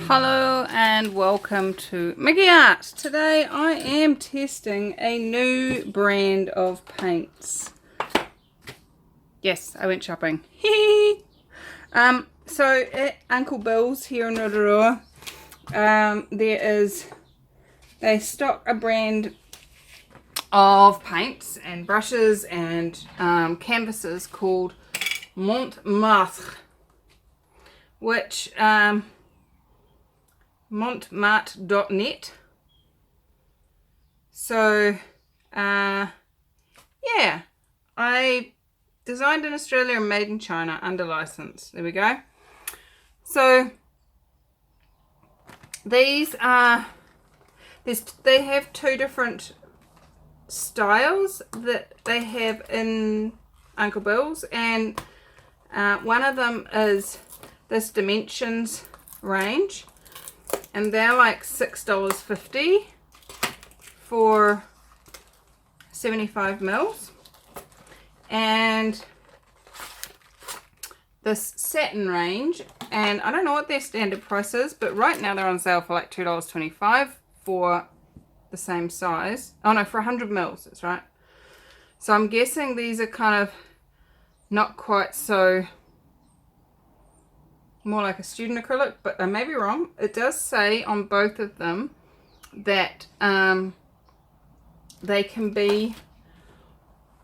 Hello and welcome to Mickey Art. Today I am testing a new brand of paints. Yes, I went shopping. So at Uncle Bill's here in Rotorua, they stock a brand of paints and brushes and canvases called Marte, which Marte.net. So yeah, I designed in Australia and made in China under license. There we go. So these are they have two different styles that they have in Uncle Bill's, and one of them is this Dimensions range, and they're like $6.50 for 75 mils. And this satin range, and I don't know what their standard price is, but right now they're on sale for like $2.25 for the same size. Oh no, for 100 mils, that's right. So I'm guessing these are kind of not quite so, more like a student acrylic, but I may be wrong. It does say on both of them that they can be,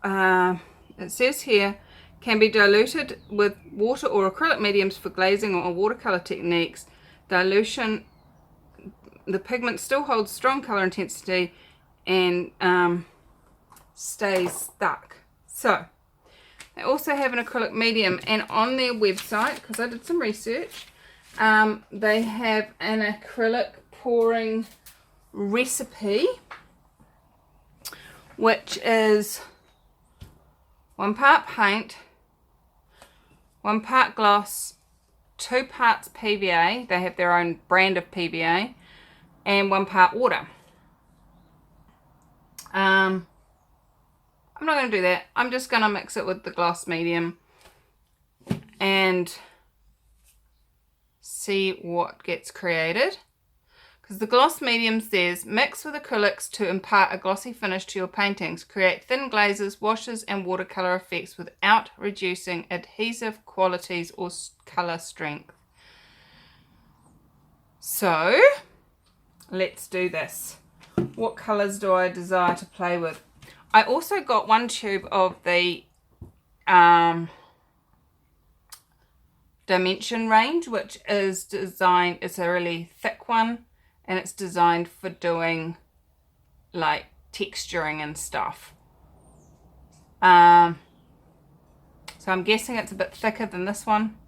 it says here, can be diluted with water or acrylic mediums for glazing or watercolor techniques. Dilution, the pigment still holds strong color intensity and stays stuck. So they also have an acrylic medium, and on their website, because I did some research, they have an acrylic pouring recipe, which is 1 part paint, 1 part gloss, 2 parts PVA, they have their own brand of PVA, and 1 part water. I'm not going to do that. I'm just going to mix it with the gloss medium and see what gets created. Because the gloss medium says, mix with acrylics to impart a glossy finish to your paintings. Create thin glazes, washes and watercolor effects without reducing adhesive qualities or color strength. So, let's do this. What colors do I desire to play with? I also got 1 tube of the Dimension range, which is designed, it's a really thick one, and it's designed for doing like texturing and stuff. So I'm guessing it's a bit thicker than this one,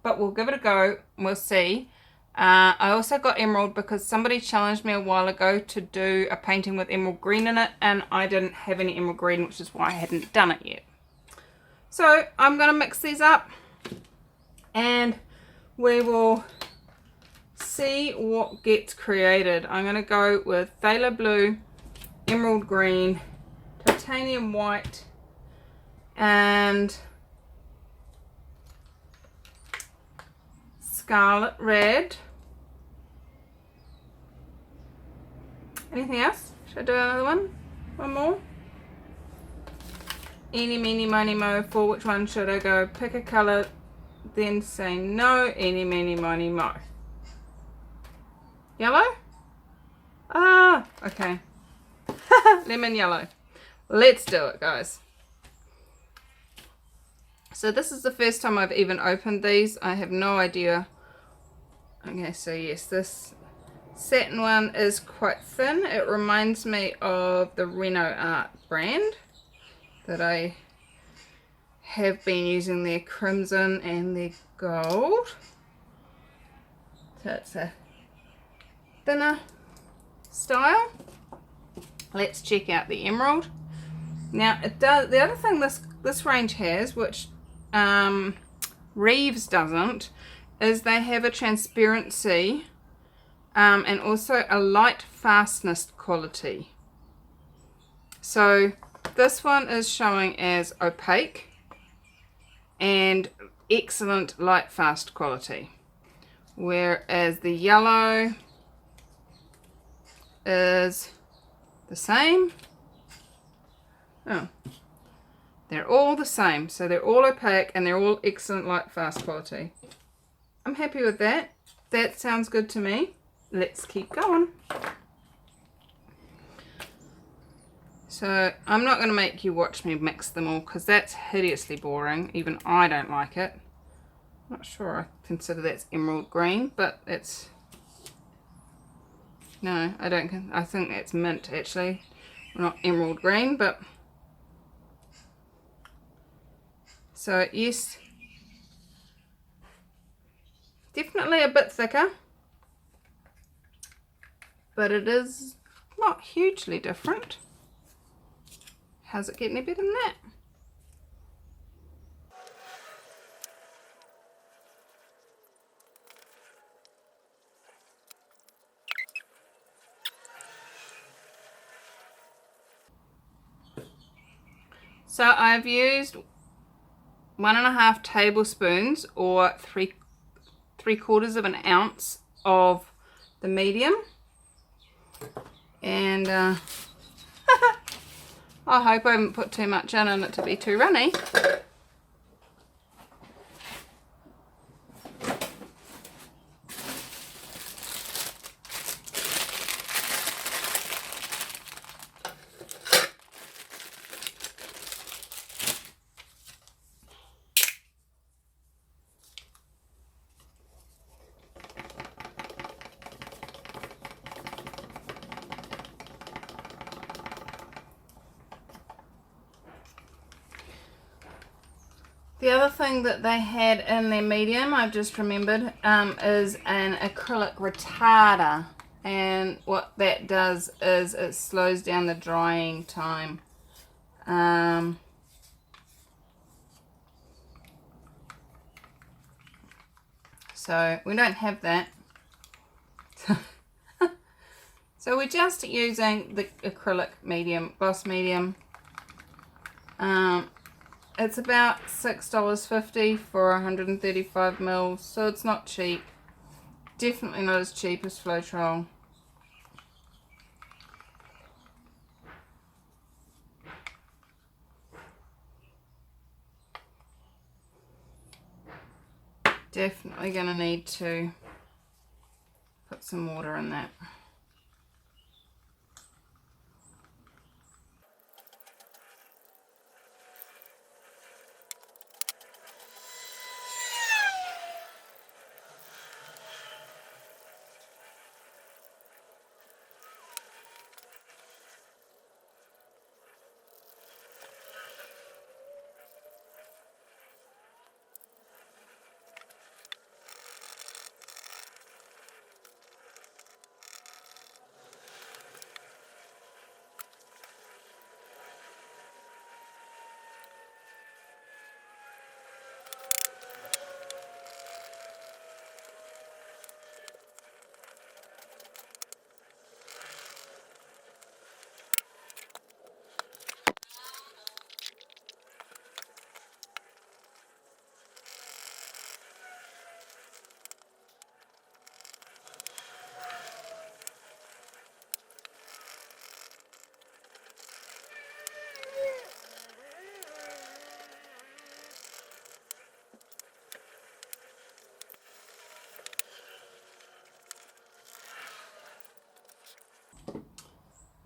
but we'll give it a go and we'll see. I also got emerald because somebody challenged me a while ago to do a painting with emerald green in it, and I didn't have any emerald green, which is why I hadn't done it yet. So I'm going to mix these up and we will see what gets created. I'm going to go with phthalo blue, emerald green, titanium white, and scarlet red. Anything else? Should I do another one? One more? Eeny, meeny, miny, mo. For which one should I go? Pick a colour, then say no. Eeny, meeny, miny, mo. Yellow? Ah, okay. Lemon yellow. Let's do it, guys. So this is the first time I've even opened these. I have no idea. Okay, so yes, this satin one is quite thin. It reminds me of the Reno Art brand that I have been using, their crimson and their gold. So it's a thinner style. Let's check out the emerald. Now it does, the other thing this range has, which Reeves doesn't, is they have a transparency and also a light fastness quality. So this one is showing as opaque and excellent light fast quality, whereas the yellow is the same. Oh, they're all the same, so they're all opaque and they're all excellent light fast quality. I'm happy with that. That sounds good to me. Let's keep going. So I'm not going to make you watch me mix them all because that's hideously boring. Even I don't like it. I'm not sure I consider that's emerald green, but it's... No, I don't. I think that's mint actually. Not emerald green, but... So yes, definitely a bit thicker, but it is not hugely different. How's it getting any better than that? So I've used 1.5 tablespoons or three quarters of an ounce of the medium, and I hope I haven't put too much in it to be too runny. The other thing that they had in their medium, I've just remembered, is an acrylic retarder. And what that does is it slows down the drying time. So we don't have that. So we're just using the acrylic medium, Boss medium. It's about $6.50 for 135 mils, so it's not cheap. Definitely not as cheap as Floetrol. Definitely going to need to put some water in that.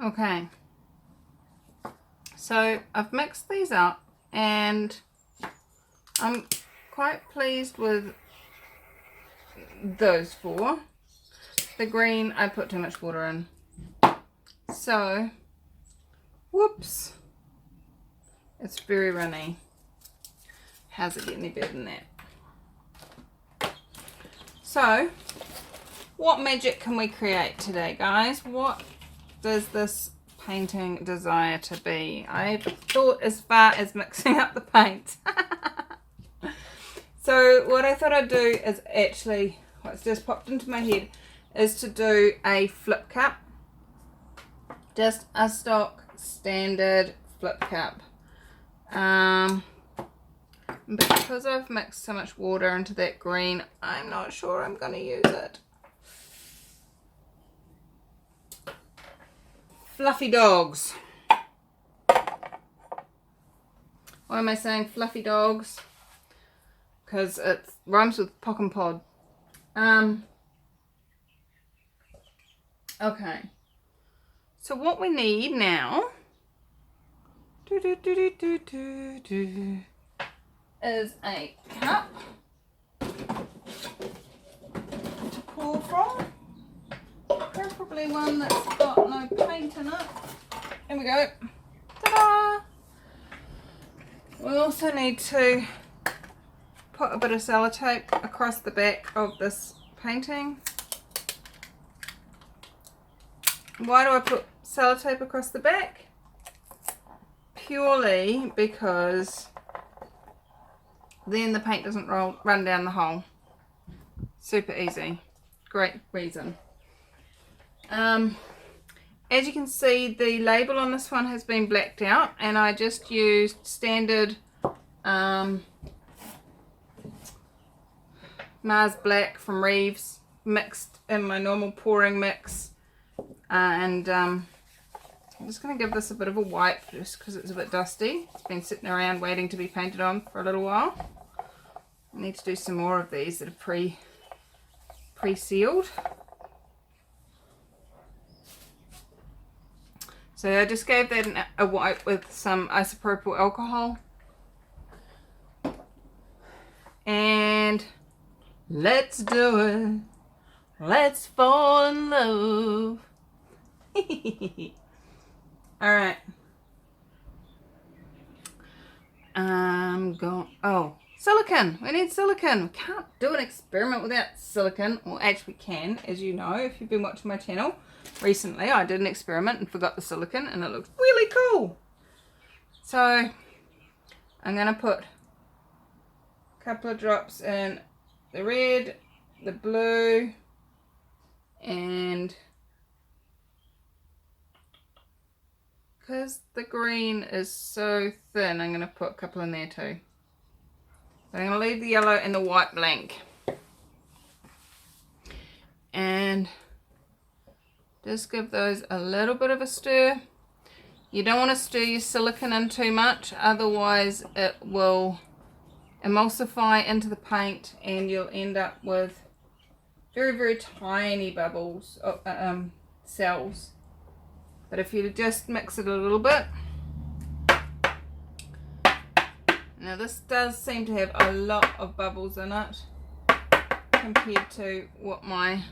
Okay, so I've mixed these up and I'm quite pleased with those four. The green, I put too much water in. So, whoops, it's very runny. How's it get any better than that? So, what magic can we create today, guys? What does this painting desire to be? I thought as far as mixing up the paint. So what I thought I'd do is actually, what's just popped into my head, is to do a flip cup. Just a stock standard flip cup. And because I've mixed so much water into that green, I'm not sure I'm going to use it. Fluffy dogs. Why am I saying fluffy dogs? Because it rhymes with pock and pod. Okay. So what we need now is a cup to pour from. Preferably one that's got no paint in it. Here we go. Ta-da! We also need to put a bit of sellotape across the back of this painting. Why do I put sellotape across the back? Purely because then the paint doesn't run down the hole. Super easy. Great reason. As you can see, the label on this one has been blacked out, and I just used standard Mars Black from Reeves mixed in my normal pouring mix, and I'm just going to give this a bit of a wipe just because it's a bit dusty. It's been sitting around waiting to be painted on for a little while. I need to do some more of these that are pre-sealed. So I just gave that a wipe with some isopropyl alcohol. And let's do it. Let's fall in love. Alright. Oh, silicone. We need silicone. We can't do an experiment without silicone. Well, actually we can, as you know, if you've been watching my channel. Recently I did an experiment and forgot the silicone, and it looks really cool. So I'm going to put a couple of drops in the red, the blue, and because the green is so thin, I'm going to put a couple in there too. But I'm going to leave the yellow and the white blank. And just give those a little bit of a stir. You don't want to stir your silicone in too much, otherwise it will emulsify into the paint and you'll end up with very, very tiny bubbles, cells. But if you just mix it a little bit. Now this does seem to have a lot of bubbles in it compared to what my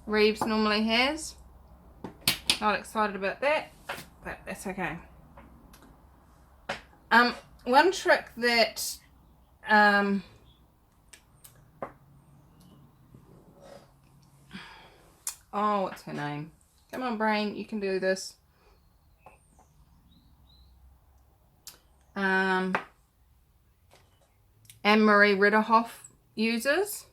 Reeves normally has. Not excited about that, but that's okay. One trick that oh, what's her name? Come on, brain, you can do this. Anne-Marie Ridderhoff uses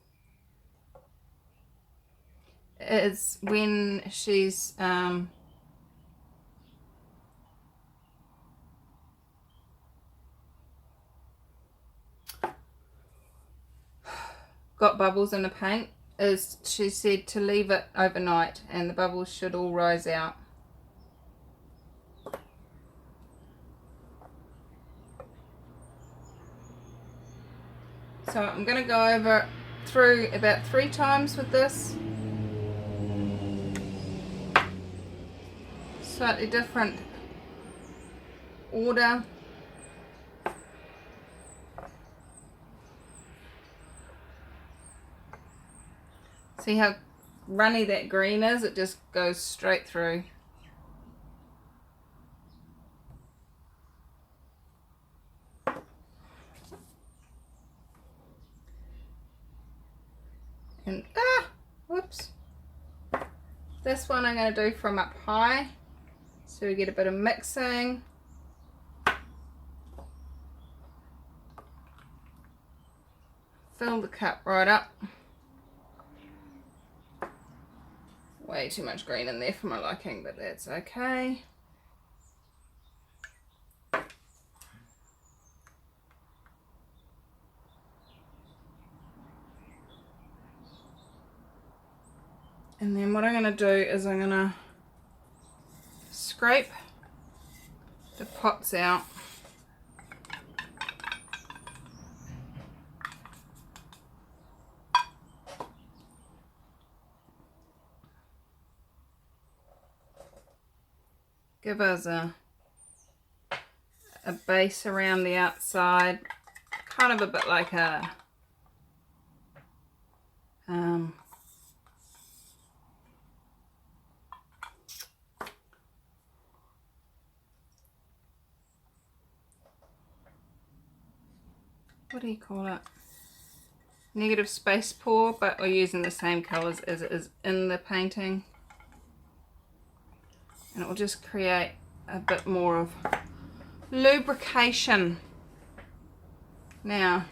is when she's got bubbles in the paint, is she said to leave it overnight and the bubbles should all rise out. So I'm going to go over through about 3 times with this. Slightly different order. See how runny that green is? It just goes straight through. And whoops. This one I'm going to do from up high, so we get a bit of mixing. Fill the cup right up. Way too much green in there for my liking, but that's okay. And then what I'm going to do is I'm going to scrape the pots out. Give us a base around the outside, kind of a bit like a what do you call it? Negative space pour, but we're using the same colours as it is in the painting. And it will just create a bit more of lubrication. Now,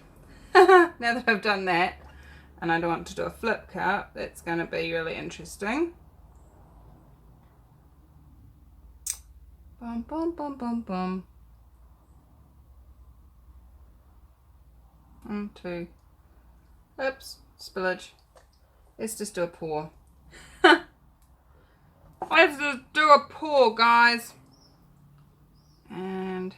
now that I've done that, and I don't want to do a flip cup, that's going to be really interesting. Bum, bum, bum, bum, bum. 1, 2. Oops, spillage. Let's just do a pour. Let's just do a pour, guys. And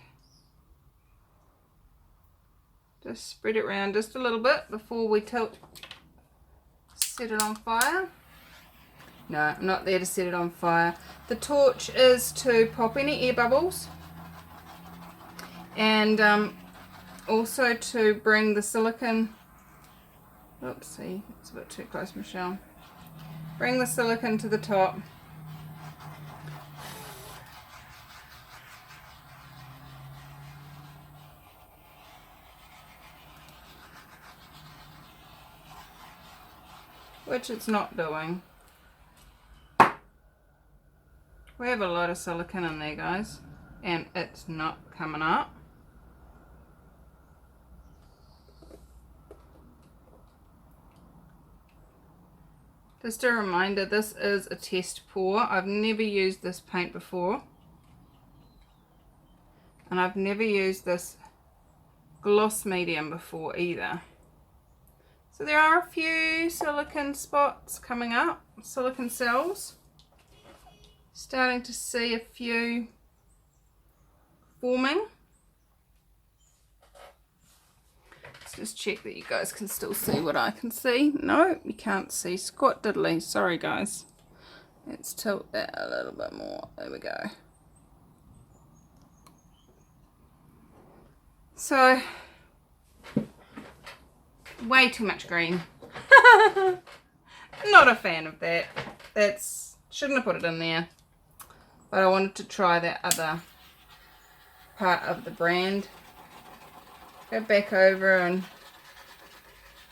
just spread it around just a little bit before we set it on fire. No, I'm not there to set it on fire. The torch is to pop any air bubbles, and also to bring the silicone. Oopsie, it's a bit too close, Michelle. Bring the silicone to the top. Which it's not doing. We have a lot of silicone in there, guys, and it's not coming up. Just a reminder, this is a test pour. I've never used this paint before, and I've never used this gloss medium before either. So there are a few silicone spots coming up, silicone cells. Starting to see a few forming. Let's just check that you guys can still see what I can see. No, you can't see squat diddly. Sorry, guys. Let's tilt that a little bit more. There we go. So, way too much green. Not a fan of that. Shouldn't have put it in there. But I wanted to try that other part of the brand. Go back over and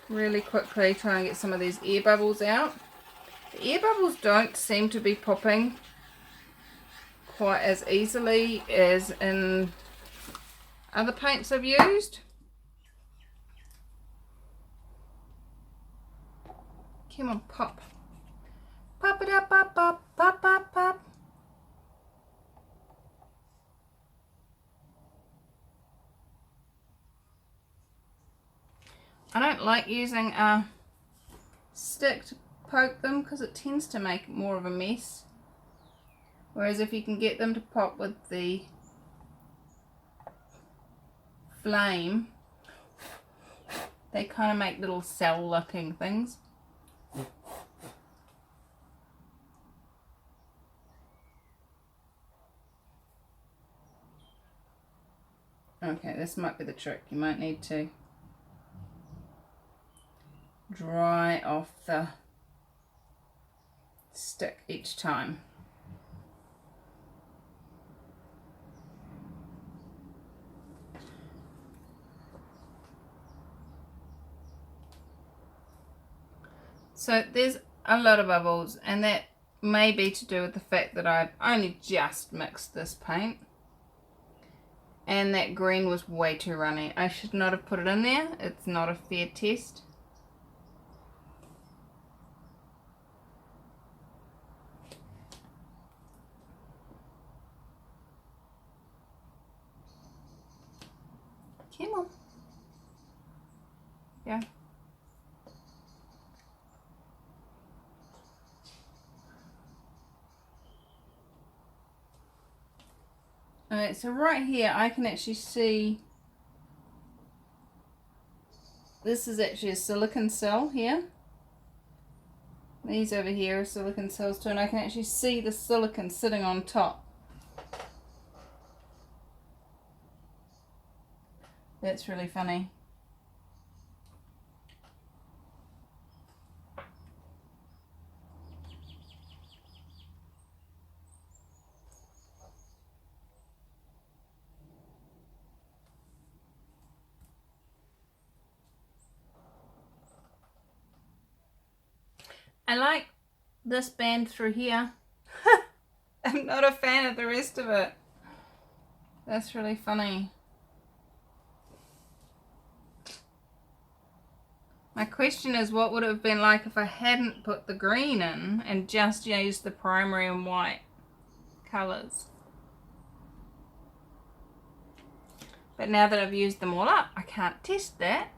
really quickly try and get some of these air bubbles out. The air bubbles don't seem to be popping quite as easily as in other paints I've used. Come on, pop. Pop it up, pop, pop, pop, pop, pop. I don't like using a stick to poke them because it tends to make more of a mess. Whereas if you can get them to pop with the flame, they kind of make little cell looking things. Okay, this might be the trick. You might need to dry off the stick each time. So there's a lot of bubbles, and that may be to do with the fact that I've only just mixed this paint. And that green was way too runny. I should not have put it in there. It's not a fair test. Come on. Yeah. Alright, so right here I can actually see this is actually a silicon cell here. These over here are silicon cells too, and I can actually see the silicon sitting on top. That's really funny. I like this band through here. I'm not a fan of the rest of it. That's really funny. My question is, what would it have been like if I hadn't put the green in and just used the primary and white colours? But now that I've used them all up, I can't test that.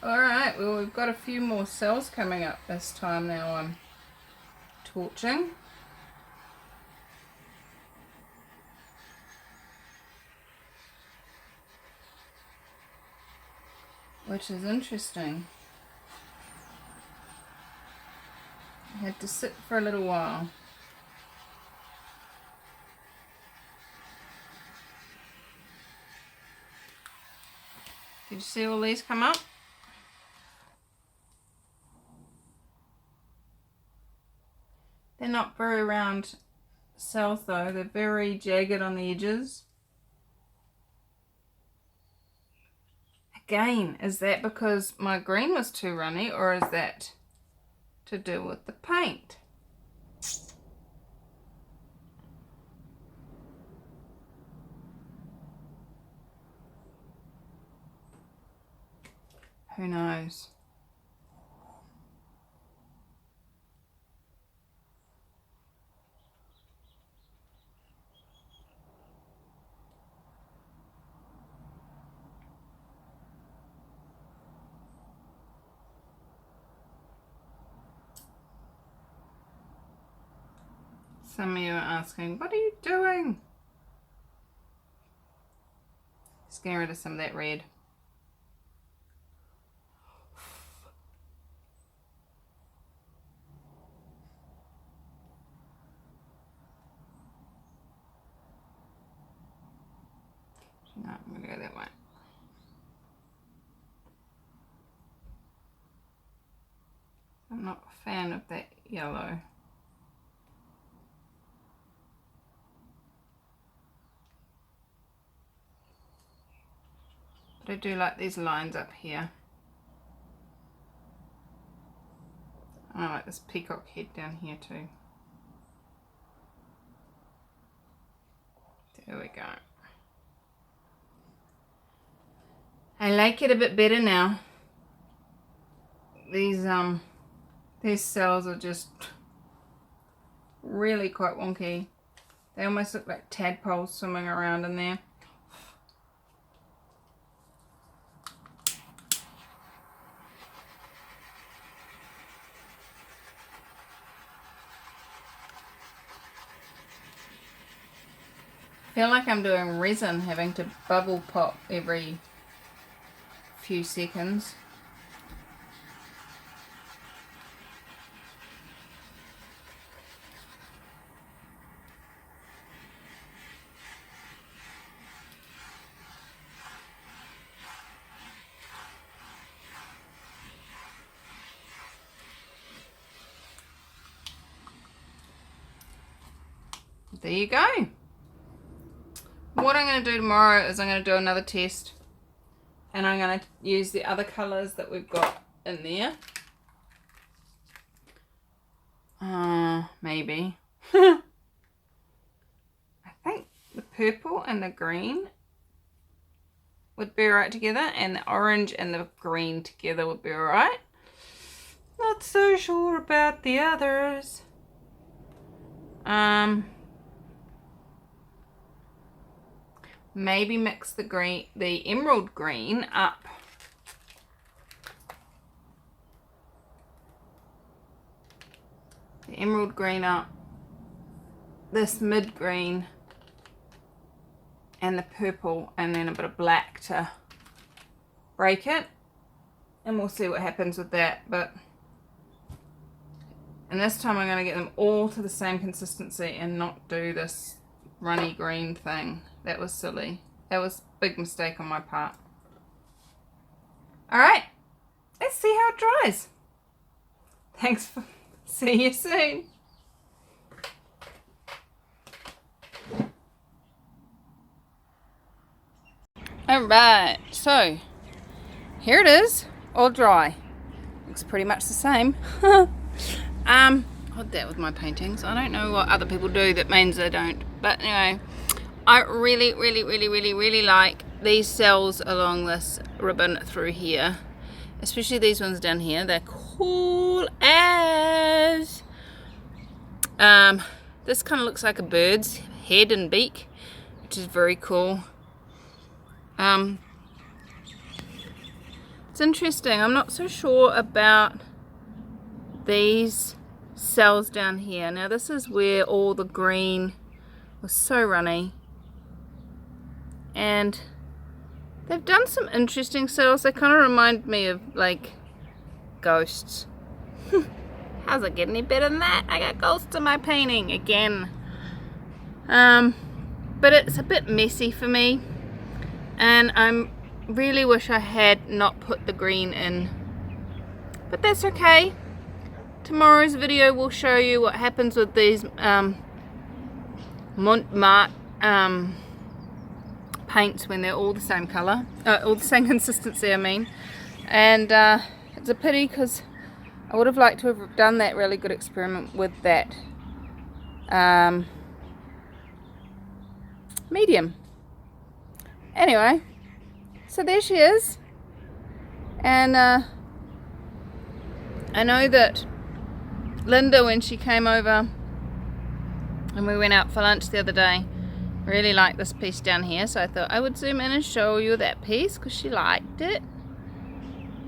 Alright, well we've got a few more cells coming up this time now I'm torching. Which is interesting. I had to sit for a little while. Did you see all these come up? They're not very round cells though, they're very jagged on the edges. Again, is that because my green was too runny, or is that to do with the paint? Who knows? Some of you are asking, what are you doing? Just getting rid of some of that red. No, I'm going to go that way. I'm not a fan of that yellow. But I do like these lines up here. I like this peacock head down here too. There we go. I like it a bit better now. These cells are just really quite wonky. They almost look like tadpoles swimming around in there. I feel like I'm doing resin, having to bubble pop every few seconds. there you go. What I'm going to do tomorrow is I'm going to do another test, and I'm going to use the other colours that we've got in there. Maybe. I think the purple and the green would be alright together, and the orange and the green together would be alright. Not so sure about the others. Maybe mix the emerald green up. The emerald green up, this mid green, and the purple, and then a bit of black to break it, and we'll see what happens with that. And this time I'm going to get them all to the same consistency and not do this runny green thing. That was silly. That was a big mistake on my part. Alright, let's see how it dries. Thanks for... See you soon. Alright, so here it is, all dry. Looks pretty much the same. Hold that with my paintings. I don't know what other people do that means they don't. But anyway, I really like these cells along this ribbon through here. Especially these ones down here. They're cool as. This kind of looks like a bird's head and beak, which is very cool. It's interesting. I'm not so sure about these cells down here. Now this is where all the green was so runny, and they've done some interesting cells. They kind of remind me of like ghosts. How's it get any better than that? I got ghosts in my painting again. But it's a bit messy for me, and I really wish I had not put the green in, but that's okay. Tomorrow's video will show you what happens with these Mont paints when they're all the same colour, all the same consistency I mean. And it's a pity because I would have liked to have done that really good experiment with that medium. Anyway, so there she is. And I know that Linda, when she came over and we went out for lunch the other day, really liked this piece down here, so I thought I would zoom in and show you that piece because she liked it.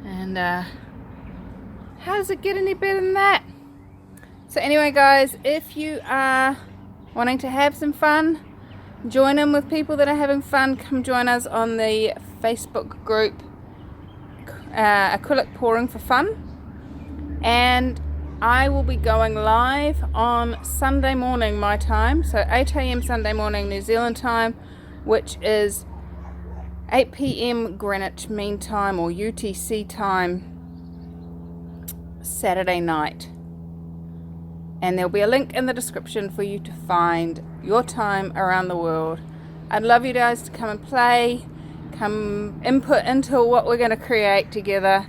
And how does it get any better than that? So anyway guys, if you are wanting to have some fun, join in with people that are having fun, come join us on the Facebook group Acrylic Pouring for Fun. And I will be going live on Sunday morning my time, so 8 AM Sunday morning New Zealand time, which is 8 PM Greenwich Mean Time or UTC time, Saturday night. And there'll be a link in the description for you to find your time around the world. I'd love you guys to come and play, come input into what we're going to create together,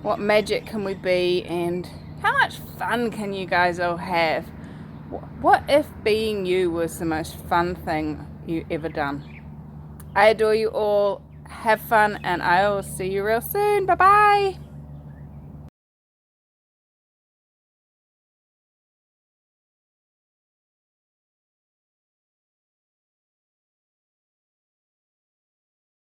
what magic can we be, and how much fun can you guys all have? What if being you was the most fun thing you ever done? I adore you all. Have fun, and I will see you real soon. Bye bye.